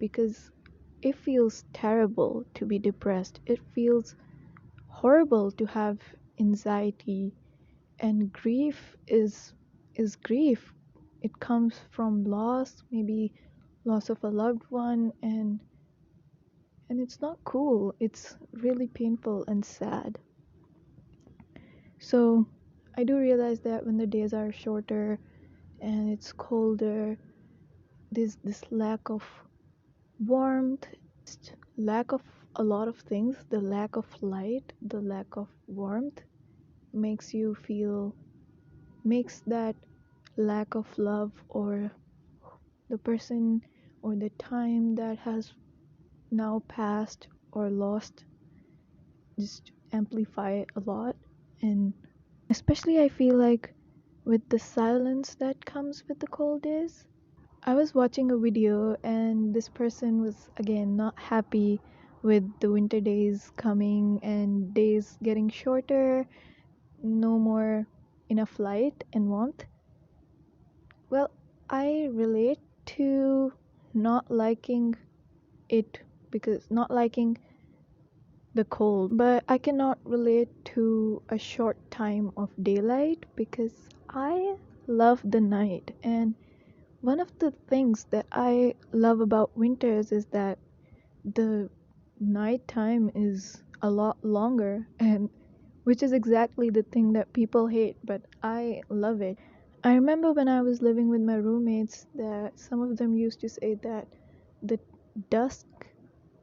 because it feels terrible to be depressed. It feels horrible to have anxiety, and grief is grief. It comes from loss, maybe loss of a loved one, and it's not cool. It's really painful and sad. So I do realize that when the days are shorter and it's colder, there's this lack of warmth, lack of a lot of things. The lack of light, the lack of warmth makes you feel, makes that lack of love or the person or the time that has now passed or lost just amplify a lot. And especially I feel like with the silence that comes with the cold days. I was watching a video and this person was again not happy with the winter days coming and days getting shorter, no more enough light and warmth. Well, I relate to not liking it because not liking the cold, but I cannot relate to a short time of daylight because I love the night. And one of the things that I love about winters is that the night time is a lot longer, and which is exactly the thing that people hate, but I love it. I remember when I was living with my roommates that some of them used to say that the dusk,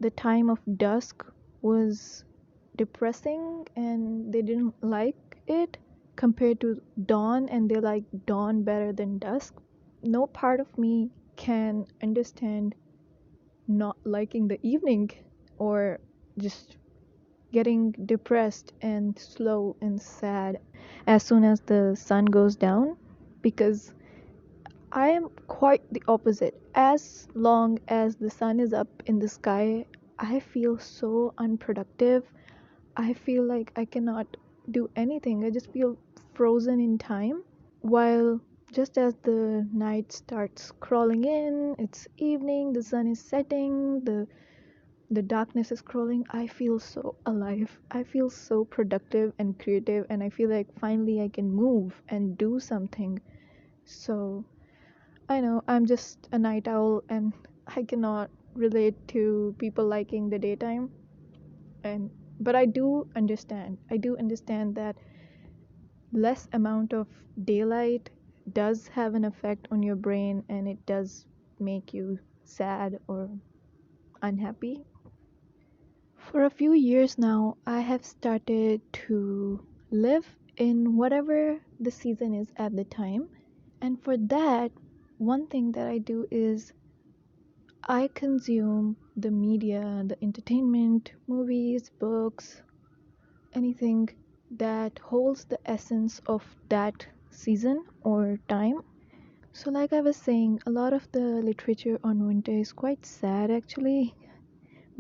the time of dusk was depressing and they didn't like it compared to dawn, and they like dawn better than dusk. No part of me can understand not liking the evening or just getting depressed and slow and sad as soon as the sun goes down, because I am quite the opposite. As long as the sun is up in the sky, I feel so unproductive. I feel like I cannot do anything. I just feel frozen in time. While just as the night starts crawling in, it's evening, the sun is setting, the darkness is crawling, I feel so alive. I feel so productive and creative, and I feel like finally I can move and do something. So I know I'm just a night owl and I cannot relate to people liking the daytime, and but I do understand. I do understand that less amount of daylight does have an effect on your brain and it does make you sad or unhappy. For a few years now, I have started to live in whatever the season is at the time. And for that, one thing that I do is I consume the media, the entertainment, movies, books, anything that holds the essence of that season or time. So, like I was saying, a lot of the literature on winter is quite sad actually.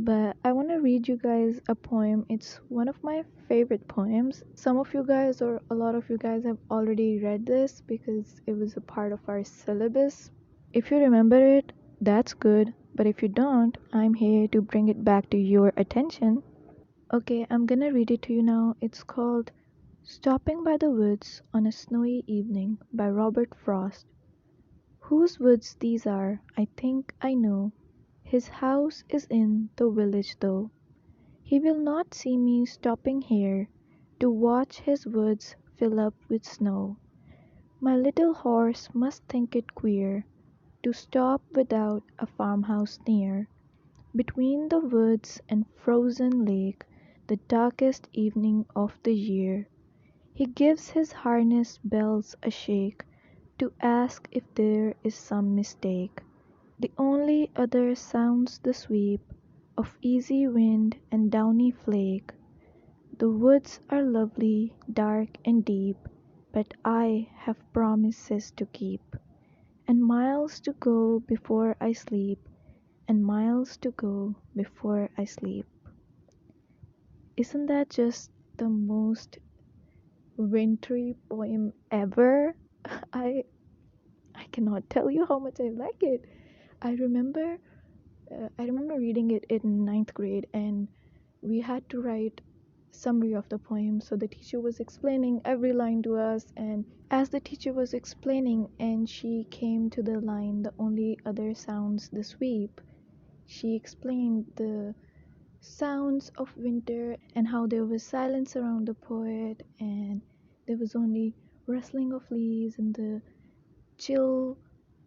But I want to read you guys a poem. It's one of my favorite poems. Some of you guys, or a lot of you guys, have already read this because it was a part of our syllabus. If you remember it, that's good. But if you don't, I'm here to bring it back to your attention. Okay, I'm gonna read it to you now. It's called Stopping by the Woods on a Snowy Evening by Robert Frost. Whose woods these are, I think I know. His house is in the village though. He will not see me stopping here to watch his woods fill up with snow. My little horse must think it queer to stop without a farmhouse near. Between the woods and frozen lake, the darkest evening of the year, he gives his harness bells a shake to ask if there is some mistake. The only other sounds the sweep of easy wind and downy flake. The woods are lovely, dark and deep, but I have promises to keep, and miles to go before I sleep, and miles to go before I sleep. Isn't that just the most wintry poem ever? I I cannot tell you how much I like it. I remember I remember reading it in ninth grade, and we had to write summary of the poem. So the teacher was explaining every line to us, and as the teacher was explaining, and she came to the line, "The only other sounds the sweep," she explained the sounds of winter and how there was silence around the poet, and there was only rustling of leaves and the chill,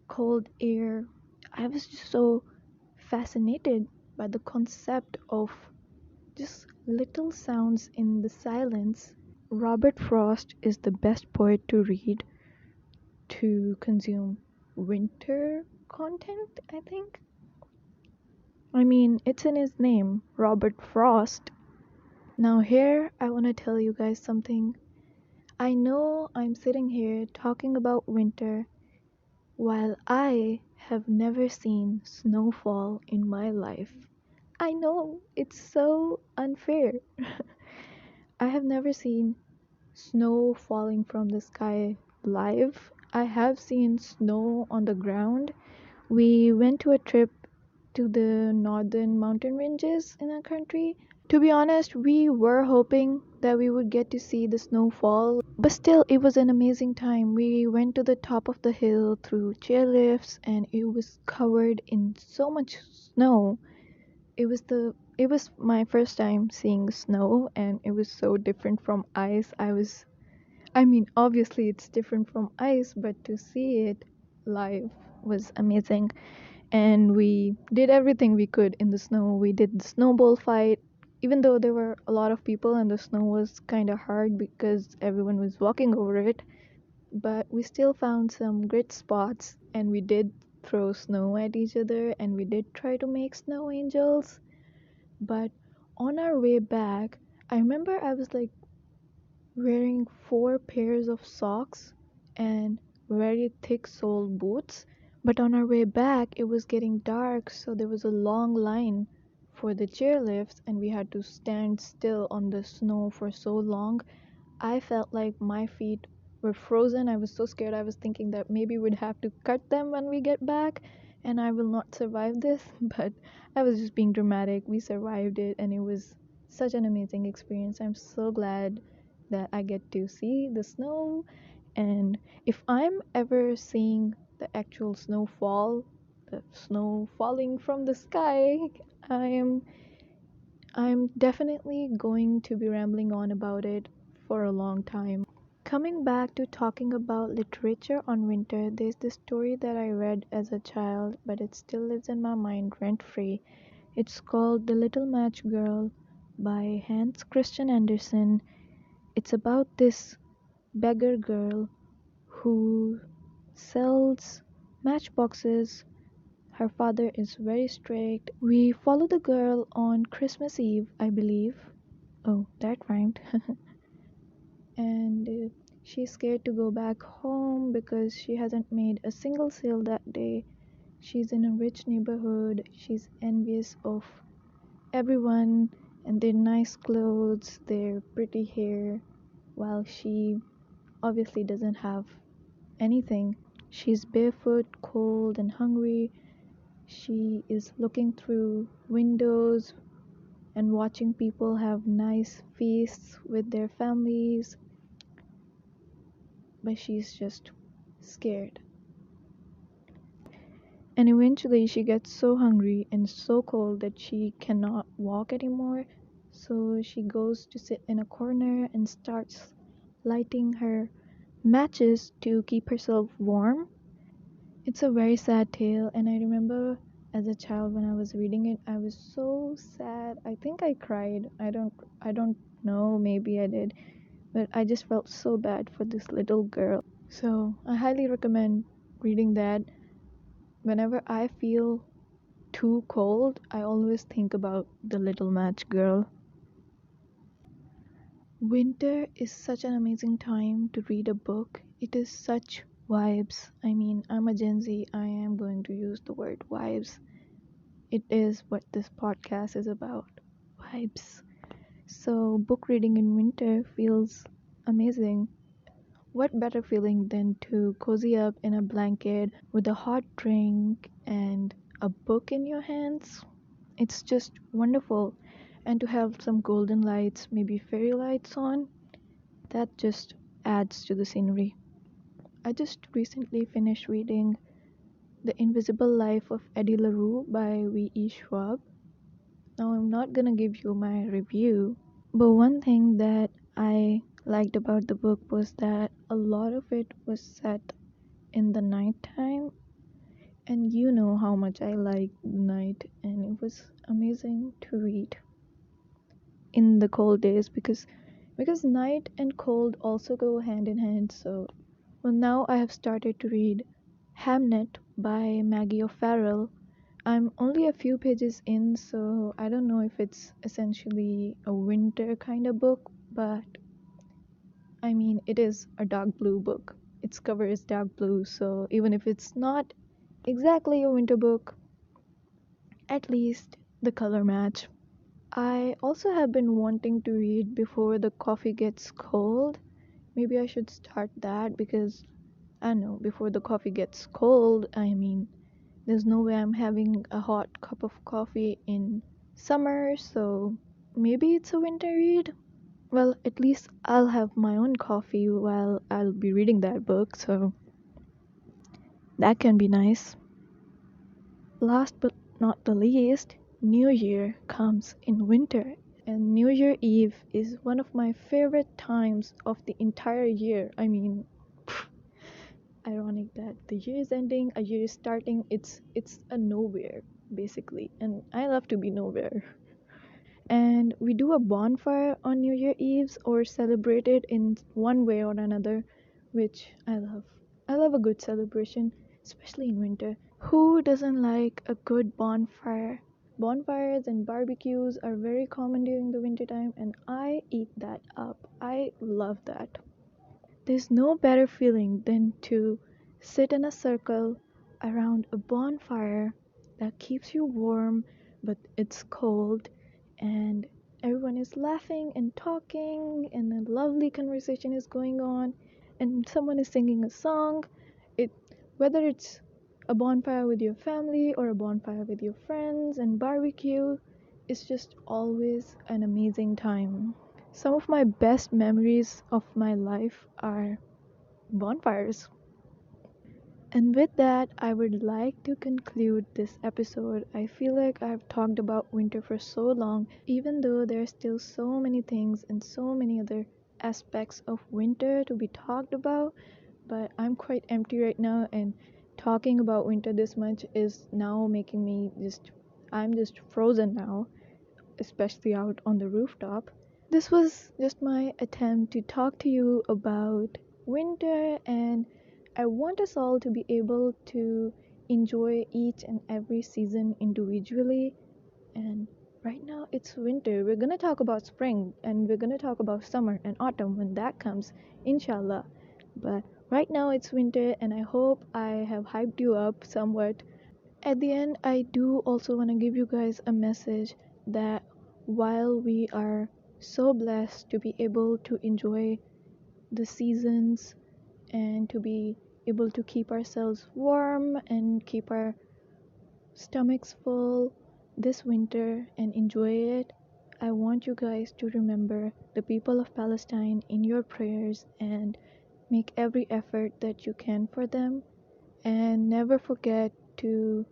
cold air. I was just so fascinated by the concept of just little sounds in the silence. Robert Frost is the best poet to read to consume winter content, I think. I mean, it's in his name, Robert Frost. Now, here I want to tell you guys something. I know I'm sitting here talking about winter while I have never seen snowfall in my life. I know it's so unfair. I have never seen snow falling from the sky live. I have seen snow on the ground. We went to a trip to the northern mountain ranges in our country. To be honest, we were hoping that we would get to see the snowfall, but still, it was an amazing time. We went to the top of the hill through chairlifts, and it was covered in so much snow. It was my first time seeing snow, and it was so different from ice. I mean, obviously it's different from ice, but to see it live was amazing. And we did everything we could in the snow. We did the snowball fight, even though there were a lot of people and the snow was kind of hard because everyone was walking over it. But we still found some great spots, and we did throw snow at each other, and we did try to make snow angels. But on our way back, I remember I was like wearing four pairs of socks and very thick soled boots. But on our way back, it was getting dark, so there was a long line for the chairlifts, and we had to stand still on the snow for so long. I felt like my feet were frozen. I was so scared. I was thinking that maybe we'd have to cut them when we get back, and I will not survive this. But I was just being dramatic. We survived it, and it was such an amazing experience. I'm so glad that I get to see the snow. And if I'm ever seeing the actual snowfall, the snow falling from the sky, I am I'm definitely going to be rambling on about it for a long time. Coming back to talking about literature on winter, there's this story that I read as a child, but it still lives in my mind rent free. It's called The Little Match Girl by Hans Christian Andersen. It's about this beggar girl who sells matchboxes. Her father is very strict. We follow the girl on Christmas Eve, I believe. Oh, that rhymed. And she's scared to go back home because she hasn't made a single sale that day. She's in a rich neighborhood. She's envious of everyone and their nice clothes, their pretty hair, while she obviously doesn't have anything. She's barefoot, cold, and hungry. She is looking through windows and watching people have nice feasts with their families, but she's just scared. And eventually, she gets so hungry and so cold that she cannot walk anymore. So she goes to sit in a corner and starts lighting her matches to keep herself warm. It's a very sad tale, and I remember as a child when I was reading it, I was so sad. I think I cried. I don't know, maybe I did, but I just felt so bad for this little girl. So, I highly recommend reading that. Whenever I feel too cold, I always think about the little match girl. Winter is such an amazing time to read a book. It is such vibes. I mean, I'm a Gen Z. I am going to use the word vibes. It is what this podcast is about, vibes. So, book reading in winter feels amazing. What better feeling than to cozy up in a blanket with a hot drink and a book in your hands. It's just wonderful. And to have some golden lights, maybe fairy lights on, that just adds to the scenery. I just recently finished reading The Invisible Life of Eddie LaRue by V.E. Schwab. Now, I'm not gonna give you my review, but one thing that I liked about the book was that a lot of it was set in the nighttime, and you know how much I like night, and it was amazing to read in the cold days because night and cold also go hand in hand. So, well, now I have started to read Hamnet by Maggie O'Farrell. I'm only a few pages in, so I don't know if it's essentially a winter kind of book, but I mean, it is a dark blue book. Its cover is dark blue, so even if it's not exactly a winter book, at least the color match. I also have been wanting to read Before the Coffee Gets Cold. Maybe I should start that because I don't know, before the coffee gets cold, I mean, there's no way I'm having a hot cup of coffee in summer, so maybe it's a winter read. Well, at least I'll have my own coffee while I'll be reading that book, so that can be nice. Last but not the least, New Year comes in winter, and New Year Eve is one of my favorite times of the entire year. I mean, ironic that the year is ending, a year is starting. It's a nowhere basically, and I love to be nowhere. And we do a bonfire on New Year Eves or celebrate it in one way or another, which I love. I love a good celebration, especially in winter. Who doesn't like a good bonfire? Bonfires and barbecues are very common during the winter time, and I eat that up. I love that. There's no better feeling than to sit in a circle around a bonfire that keeps you warm, but it's cold, and everyone is laughing and talking, and a lovely conversation is going on, and someone is singing a song. It whether it's a bonfire with your family or a bonfire with your friends and barbecue, it's just always an amazing time. Some of my best memories of my life are bonfires. And with that, I would like to conclude this episode. I feel like I've talked about winter for so long, even though there's still so many things and so many other aspects of winter to be talked about, but I'm quite empty right now, and talking about winter this much is now making me I'm just frozen now, especially out on the rooftop. This was just my attempt to talk to you about winter, and I want us all to be able to enjoy each and every season individually. And right now it's winter. We're gonna talk about spring and we're gonna talk about summer and autumn when that comes, inshallah. But right now it's winter, and I hope I have hyped you up somewhat. At the end, I do also want to give you guys a message that while we are so blessed to be able to enjoy the seasons and to be able to keep ourselves warm and keep our stomachs full this winter and enjoy it, I want you guys to remember the people of Palestine in your prayers and make every effort that you can for them, and never forget to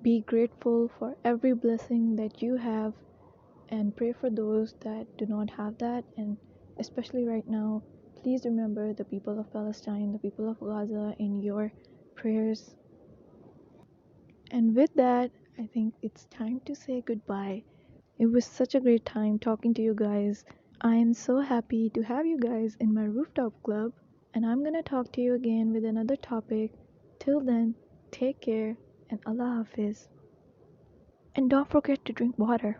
be grateful for every blessing that you have, and pray for those that do not have that. And especially right now, please remember the people of Palestine, the people of Gaza in your prayers. And with that, I think it's time to say goodbye. It was such a great time talking to you guys. I am so happy to have you guys in my rooftop club, and I'm gonna talk to you again with another topic. Till then, take care and Allah Hafiz. And don't forget to drink water.